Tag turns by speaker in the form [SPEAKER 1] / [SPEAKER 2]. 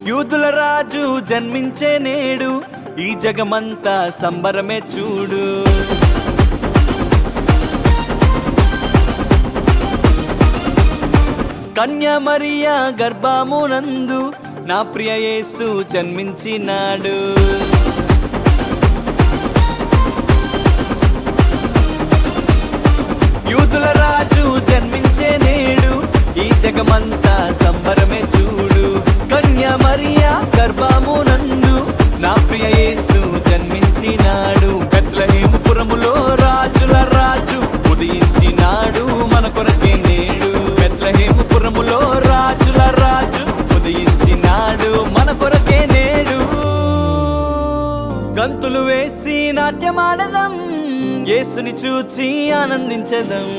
[SPEAKER 1] యూదుల రాజు జన్మించే నేడు, ఈ జగమంతా సంబరమే చూడు. కన్య మరియ గర్భమునందు నా ప్రియ యేసు జన్మించినాడు. యూదుల రాజు జన్మించే నేడు, ఈ జగమంతా సంబరమే చూడు. కన్య మరియ గర్భమునందు నా ప్రియ యేసు జన్మించినాడు. బెత్లెహేముపురములో రాజుల రాజు ఉదయించినాడు మన కొరకే నేడు. బెత్లెహేముపురములో రాజుల రాజు ఉదయించినాడు మన కొరకే నేడు. గంతులు వేసి నాట్యమాడదాం, యేసుని చూచి ఆనందించదాం.